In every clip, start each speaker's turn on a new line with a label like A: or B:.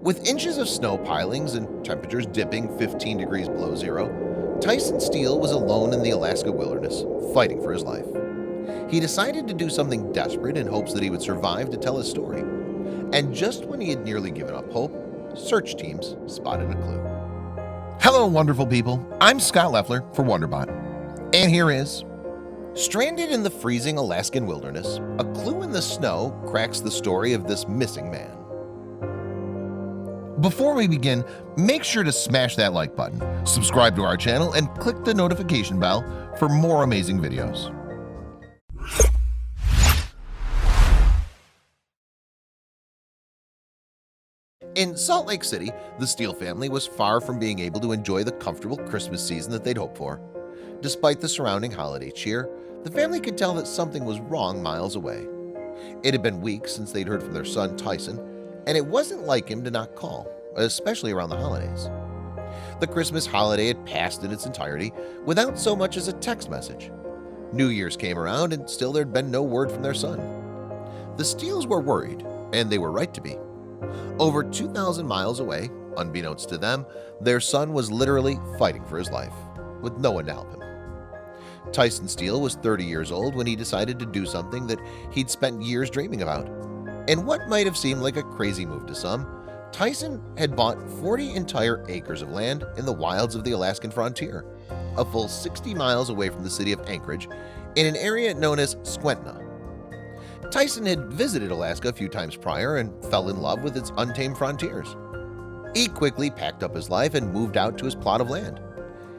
A: With inches of snow pilings and temperatures dipping 15 degrees below zero, Tyson Steele was alone in the Alaska wilderness, fighting for his life. He decided to do something desperate in hopes that he would survive to tell his story. And just when he had nearly given up hope, search teams spotted a clue. Hello, wonderful people. I'm Scott Leffler for WonderBot. And here is... Stranded in the freezing Alaskan wilderness, a clue in the snow cracks the story of this missing man. Before we begin, make sure to smash that like button, subscribe to our channel, and click the notification bell for more amazing videos. In Salt Lake City, the Steele family was far from being able to enjoy the comfortable Christmas season that they'd hoped for. Despite the surrounding holiday cheer, the family could tell that something was wrong miles away. It had been weeks since they'd heard from their son Tyson, and it wasn't like him to not call, especially around the holidays. The Christmas holiday had passed in its entirety without so much as a text message. New Year's came around and still there'd been no word from their son. The Steeles were worried, and they were right to be. Over 2,000 miles away, unbeknownst to them, their son was literally fighting for his life, with no one to help him. Tyson Steele was 30 years old when he decided to do something that he'd spent years dreaming about. And what might have seemed like a crazy move to some, Tyson had bought 40 entire acres of land in the wilds of the Alaskan frontier, a full 60 miles away from the city of Anchorage, in an area known as Skwentna. Tyson had visited Alaska a few times prior and fell in love with its untamed frontiers. He quickly packed up his life and moved out to his plot of land.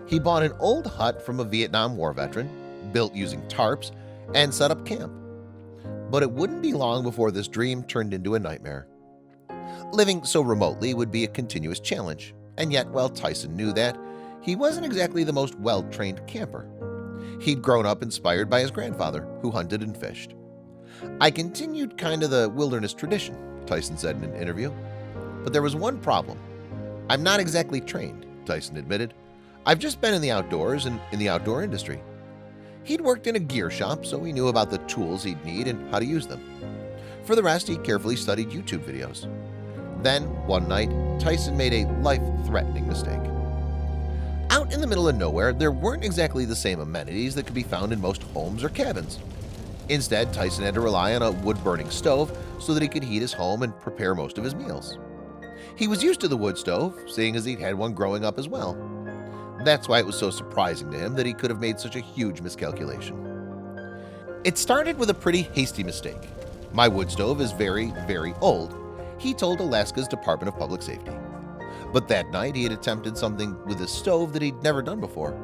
A: He bought an old hut from a Vietnam War veteran, built using tarps, and set up camp. But it wouldn't be long before this dream turned into a nightmare. Living so remotely would be a continuous challenge, and yet while Tyson knew that, he wasn't exactly the most well-trained camper. He'd grown up inspired by his grandfather, who hunted and fished. "I continued kind of the wilderness tradition," Tyson said in an interview. "But there was one problem. I'm not exactly trained," Tyson admitted. "I've just been in the outdoors and in the outdoor industry." He'd worked in a gear shop, so he knew about the tools he'd need and how to use them. For the rest, he carefully studied YouTube videos. Then, one night, Tyson made a life-threatening mistake. Out in the middle of nowhere, there weren't exactly the same amenities that could be found in most homes or cabins. Instead, Tyson had to rely on a wood-burning stove so that he could heat his home and prepare most of his meals. He was used to the wood stove, seeing as he'd had one growing up as well. That's why it was so surprising to him that he could have made such a huge miscalculation. It started with a pretty hasty mistake. "My wood stove is very, very old," he told Alaska's Department of Public Safety. But that night he had attempted something with his stove that he'd never done before.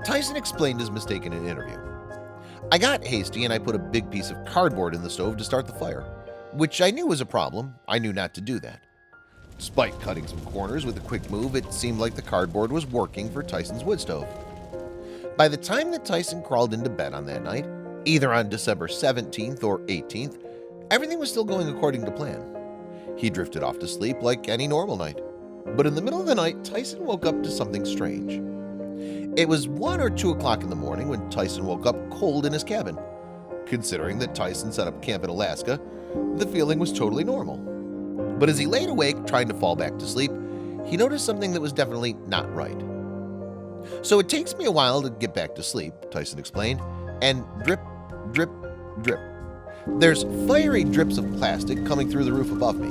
A: Tyson explained his mistake in an interview. "I got hasty and I put a big piece of cardboard in the stove to start the fire, which I knew was a problem. I knew not to do that." Despite cutting some corners with a quick move, it seemed like the cardboard was working for Tyson's wood stove. By the time that Tyson crawled into bed on that night, either on December 17th or 18th, everything was still going according to plan. He drifted off to sleep like any normal night. But in the middle of the night, Tyson woke up to something strange. It was 1 or 2 o'clock in the morning when Tyson woke up cold in his cabin. Considering that Tyson set up camp in Alaska, the feeling was totally normal. But as he laid awake trying to fall back to sleep, he noticed something that was definitely not right. "So it takes me a while to get back to sleep," Tyson explained, "and drip, drip, drip. There's fiery drips of plastic coming through the roof above me.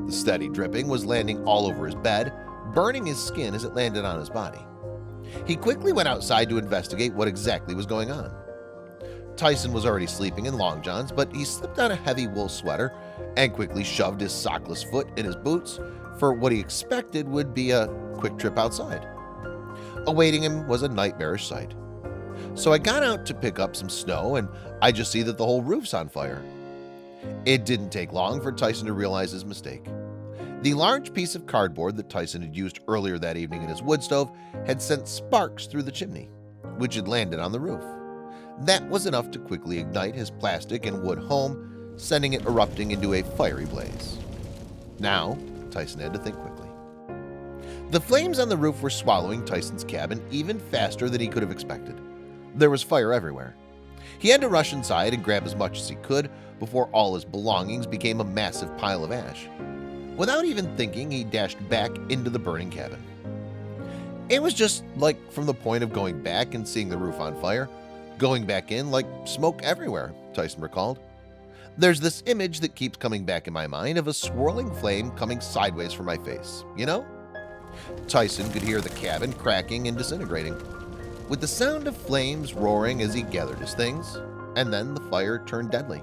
A: The steady dripping was landing all over his bed, burning his skin as it landed on his body." He quickly went outside to investigate what exactly was going on. Tyson was already sleeping in long johns, but he slipped on a heavy wool sweater and quickly shoved his sockless foot in his boots for what he expected would be a quick trip outside. Awaiting him was a nightmarish sight. "So I got out to pick up some snow and I just see that the whole roof's on fire." It didn't take long for Tyson to realize his mistake. The large piece of cardboard that Tyson had used earlier that evening in his wood stove had sent sparks through the chimney, which had landed on the roof. That was enough to quickly ignite his plastic and wood home, sending it erupting into a fiery blaze. Now, Tyson had to think quickly. The flames on the roof were swallowing Tyson's cabin even faster than he could have expected. There was fire everywhere. He had to rush inside and grab as much as he could before all his belongings became a massive pile of ash. Without even thinking, he dashed back into the burning cabin. It was just like from the point of going back and seeing the roof on fire, going back in like smoke everywhere, Tyson recalled. There's this image that keeps coming back in my mind of a swirling flame coming sideways from my face, you know? Tyson could hear the cabin cracking and disintegrating, with the sound of flames roaring as he gathered his things, and then the fire turned deadly.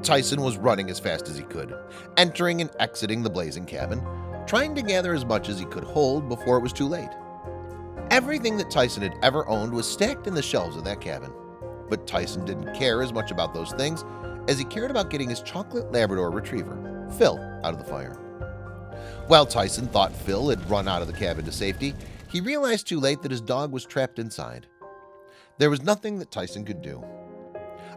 A: Tyson was running as fast as he could, entering and exiting the blazing cabin, trying to gather as much as he could hold before it was too late. Everything that Tyson had ever owned was stacked in the shelves of that cabin, but Tyson didn't care as much about those things as he cared about getting his chocolate Labrador retriever, Phil, out of the fire. While Tyson thought Phil had run out of the cabin to safety, he realized too late that his dog was trapped inside. There was nothing that Tyson could do.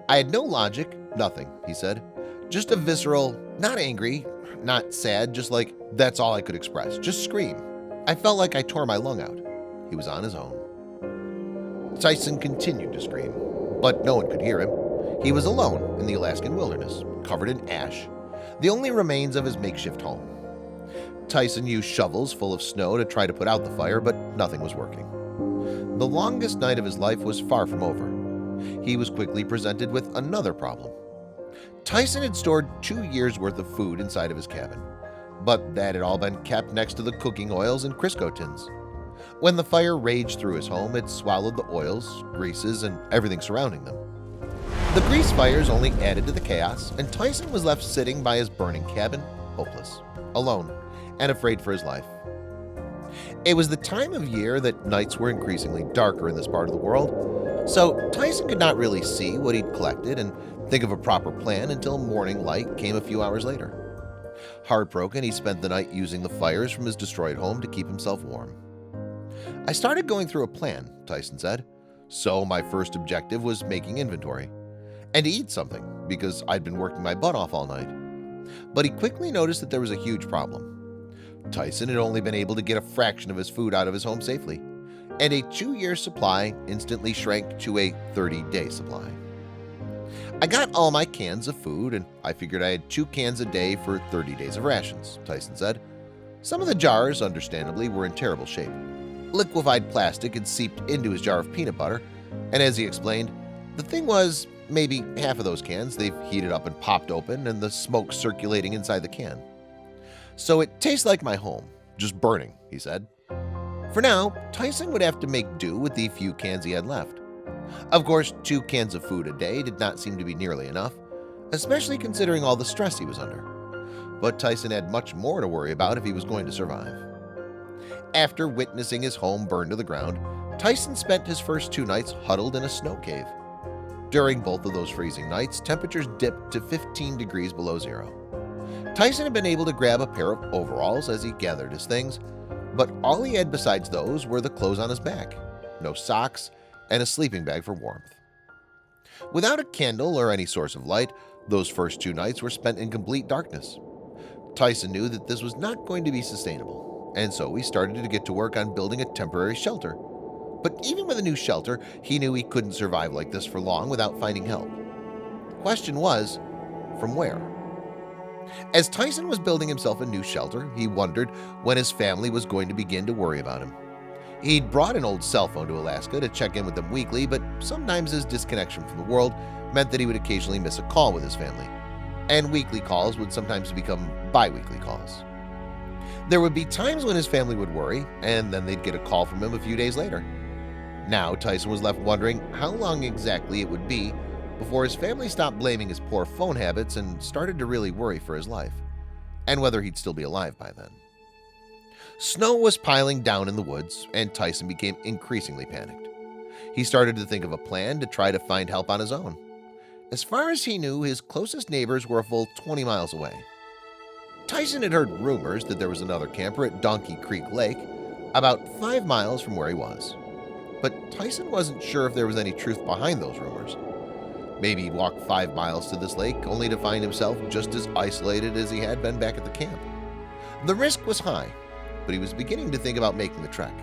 A: I had no logic, nothing, he said. Just a visceral, not angry, not sad, just like, that's all I could express. Just scream. I felt like I tore my lung out. He was on his own. Tyson continued to scream, but no one could hear him. He was alone in the Alaskan wilderness, covered in ash, the only remains of his makeshift home. Tyson used shovels full of snow to try to put out the fire, but nothing was working. The longest night of his life was far from over. He was quickly presented with another problem. Tyson had stored 2 years' worth of food inside of his cabin, but that had all been kept next to the cooking oils and Crisco tins. When the fire raged through his home, it swallowed the oils, greases, and everything surrounding them. The grease fires only added to the chaos, and Tyson was left sitting by his burning cabin, hopeless, alone, and afraid for his life. It was the time of year that nights were increasingly darker in this part of the world, so Tyson could not really see what he'd collected and think of a proper plan until morning light came a few hours later. Heartbroken, he spent the night using the fires from his destroyed home to keep himself warm. I started going through a plan, Tyson said, so my first objective was making inventory and to eat something because I'd been working my butt off all night. But he quickly noticed that there was a huge problem. Tyson had only been able to get a fraction of his food out of his home safely, and a 2-year supply instantly shrank to a 30-day supply. I got all my cans of food, and I figured I had 2 cans a day for 30 days of rations, Tyson said. Some of the jars, understandably, were in terrible shape. Liquefied plastic had seeped into his jar of peanut butter, and as he explained, the thing was, maybe half of those cans they've heated up and popped open and the smoke circulating inside the can. So it tastes like my home, just burning, he said. For now, Tyson would have to make do with the few cans he had left. Of course, 2 cans of food a day did not seem to be nearly enough, especially considering all the stress he was under. But Tyson had much more to worry about if he was going to survive. After witnessing his home burn to the ground, Tyson spent his first 2 nights huddled in a snow cave. During both of those freezing nights, temperatures dipped to 15 degrees below zero. Tyson had been able to grab a pair of overalls as he gathered his things, but all he had besides those were the clothes on his back, no socks, and a sleeping bag for warmth. Without a candle or any source of light, those first 2 nights were spent in complete darkness. Tyson knew that this was not going to be sustainable, and so he started to get to work on building a temporary shelter. But even with a new shelter, he knew he couldn't survive like this for long without finding help. The question was, from where? As Tyson was building himself a new shelter, he wondered when his family was going to begin to worry about him. He'd brought an old cell phone to Alaska to check in with them weekly, but sometimes his disconnection from the world meant that he would occasionally miss a call with his family, and weekly calls would sometimes become bi-weekly calls. There would be times when his family would worry, and then they'd get a call from him a few days later. Now Tyson was left wondering how long exactly it would be before his family stopped blaming his poor phone habits and started to really worry for his life, and whether he'd still be alive by then. Snow was piling down in the woods, and Tyson became increasingly panicked. He started to think of a plan to try to find help on his own. As far as he knew, his closest neighbors were a full 20 miles away. Tyson had heard rumors that there was another camper at Donkey Creek Lake, about 5 miles from where he was. But Tyson wasn't sure if there was any truth behind those rumors. Maybe he'd walk 5 miles to this lake only to find himself just as isolated as he had been back at the camp. The risk was high, but he was beginning to think about making the trek.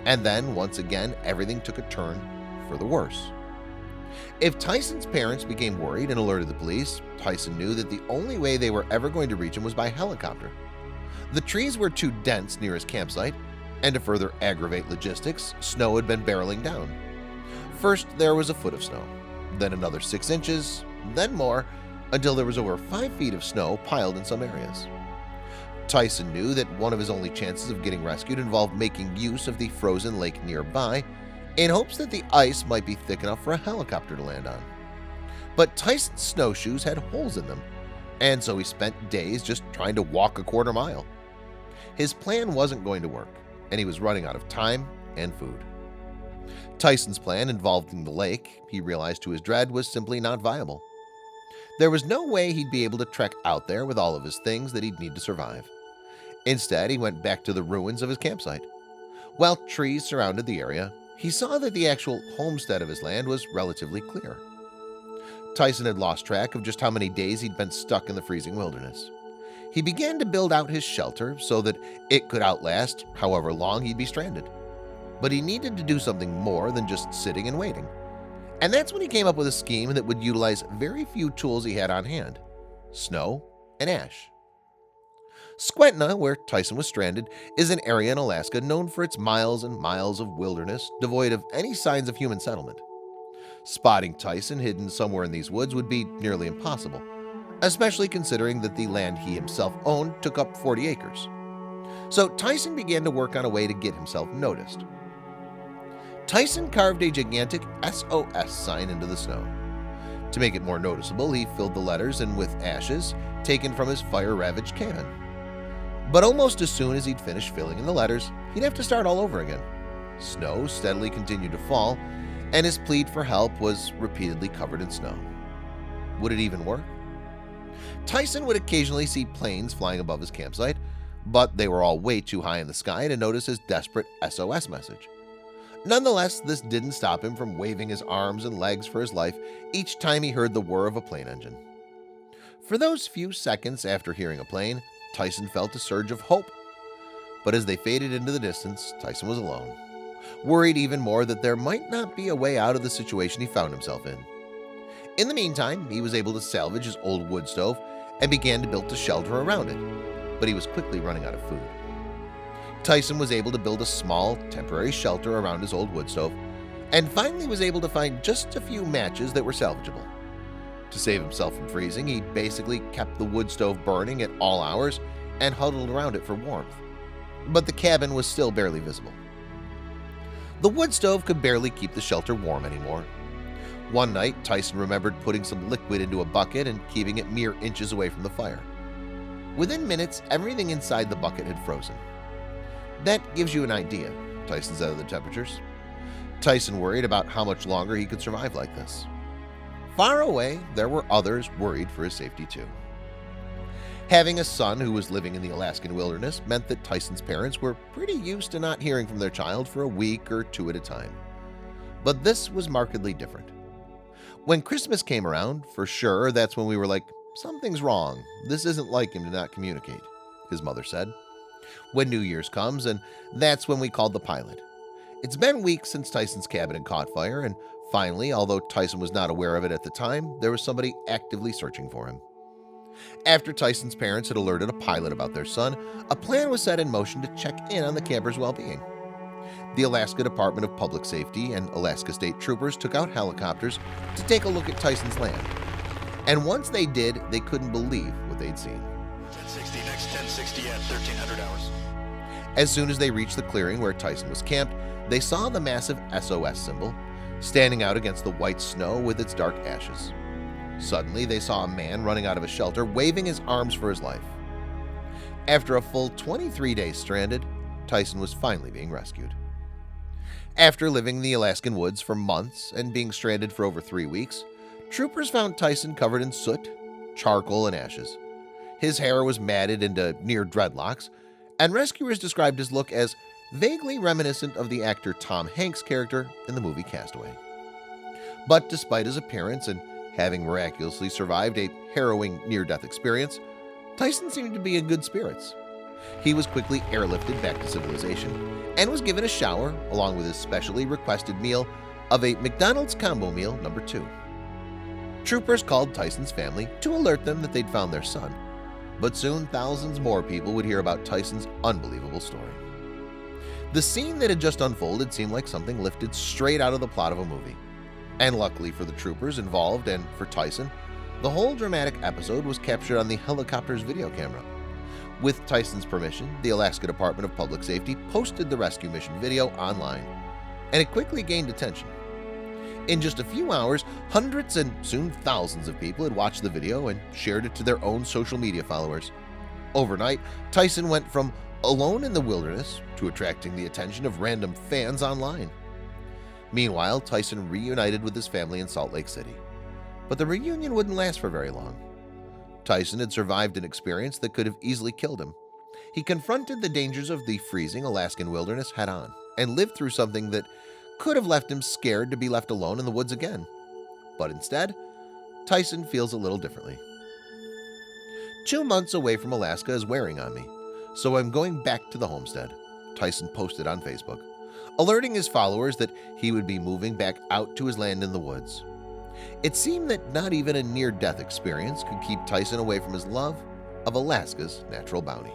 A: And then, once again, everything took a turn for the worse. If Tyson's parents became worried and alerted the police, Tyson knew that the only way they were ever going to reach him was by helicopter. The trees were too dense near his campsite, and to further aggravate logistics, snow had been barreling down. First there was a foot of snow, then another 6 inches, then more, until there was over 5 feet of snow piled in some areas. Tyson knew that one of his only chances of getting rescued involved making use of the frozen lake nearby in hopes that the ice might be thick enough for a helicopter to land on. But Tyson's snowshoes had holes in them, and so he spent days just trying to walk a quarter mile. His plan wasn't going to work, and he was running out of time and food. Tyson's plan involving the lake, he realized to his dread, was simply not viable. There was no way he'd be able to trek out there with all of his things that he'd need to survive. Instead, he went back to the ruins of his campsite. While trees surrounded the area, he saw that the actual homestead of his land was relatively clear. Tyson had lost track of just how many days he'd been stuck in the freezing wilderness. He began to build out his shelter so that it could outlast however long he'd be stranded. But he needed to do something more than just sitting and waiting. And that's when he came up with a scheme that would utilize very few tools he had on hand: snow and ash. Skwentna, where Tyson was stranded, is an area in Alaska known for its miles and miles of wilderness devoid of any signs of human settlement. Spotting Tyson hidden somewhere in these woods would be nearly impossible, especially considering that the land he himself owned took up 40 acres. So Tyson began to work on a way to get himself noticed. Tyson carved a gigantic SOS sign into the snow. To make it more noticeable, he filled the letters in with ashes taken from his fire-ravaged cabin. But almost as soon as he'd finished filling in the letters, he'd have to start all over again. Snow steadily continued to fall, and his plead for help was repeatedly covered in snow. Would it even work? Tyson would occasionally see planes flying above his campsite, but they were all way too high in the sky to notice his desperate SOS message. Nonetheless, this didn't stop him from waving his arms and legs for his life each time he heard the whir of a plane engine. For those few seconds after hearing a plane, Tyson felt a surge of hope. But as they faded into the distance, Tyson was alone, worried even more that there might not be a way out of the situation he found himself in. In the meantime, he was able to salvage his old wood stove and began to build a shelter around it, but he was quickly running out of food. Tyson was able to build a small, temporary shelter around his old wood stove and finally was able to find just a few matches that were salvageable. To save himself from freezing, he basically kept the wood stove burning at all hours and huddled around it for warmth. But the cabin was still barely visible. The wood stove could barely keep the shelter warm anymore. One night, Tyson remembered putting some liquid into a bucket and keeping it mere inches away from the fire. Within minutes, everything inside the bucket had frozen. That gives you an idea, Tyson said of the temperatures. Tyson worried about how much longer he could survive like this. Far away, there were others worried for his safety too. Having a son who was living in the Alaskan wilderness meant that Tyson's parents were pretty used to not hearing from their child for a week or two at a time. But this was markedly different. When Christmas came around, for sure, that's when we were like, something's wrong. This isn't like him to not communicate, his mother said. When New Year's comes, and that's when we called the pilot. It's been weeks since Tyson's cabin had caught fire, and finally, although Tyson was not aware of it at the time, there was somebody actively searching for him. After Tyson's parents had alerted a pilot about their son, a plan was set in motion to check in on the camper's well-being. The Alaska Department of Public Safety and Alaska State Troopers took out helicopters to take a look at Tyson's land. And once they did, they couldn't believe what they'd seen.
B: 1060, next 1060 at 1300 hours.
A: As soon as they reached the clearing where Tyson was camped, they saw the massive SOS symbol standing out against the white snow with its dark ashes. Suddenly, they saw a man running out of a shelter, waving his arms for his life. After a full 23 days stranded, Tyson was finally being rescued. After living in the Alaskan woods for months and being stranded for over 3 weeks, troopers found Tyson covered in soot, charcoal, and ashes. His hair was matted into near dreadlocks, and rescuers described his look as vaguely reminiscent of the actor Tom Hanks' character in the movie Castaway. But despite his appearance and having miraculously survived a harrowing near-death experience, Tyson seemed to be in good spirits. He was quickly airlifted back to civilization and was given a shower along with his specially requested meal of a McDonald's combo meal number 2. Troopers called Tyson's family to alert them that they'd found their son, but soon thousands more people would hear about Tyson's unbelievable story. The scene that had just unfolded seemed like something lifted straight out of the plot of a movie. And luckily for the troopers involved and for Tyson, the whole dramatic episode was captured on the helicopter's video camera. With Tyson's permission, the Alaska Department of Public Safety posted the rescue mission video online, and it quickly gained attention. In just a few hours, hundreds and soon thousands of people had watched the video and shared it to their own social media followers. Overnight, Tyson went from alone in the wilderness to attracting the attention of random fans online. Meanwhile, Tyson reunited with his family in Salt Lake City. But the reunion wouldn't last for very long. Tyson had survived an experience that could have easily killed him. He confronted the dangers of the freezing Alaskan wilderness head-on and lived through something that could have left him scared to be left alone in the woods again. But instead, Tyson feels a little differently. 2 months away from Alaska is wearing on me, so I'm going back to the homestead, Tyson posted on Facebook, alerting his followers that he would be moving back out to his land in the woods. It seemed that not even a near-death experience could keep Tyson away from his love of Alaska's natural bounty.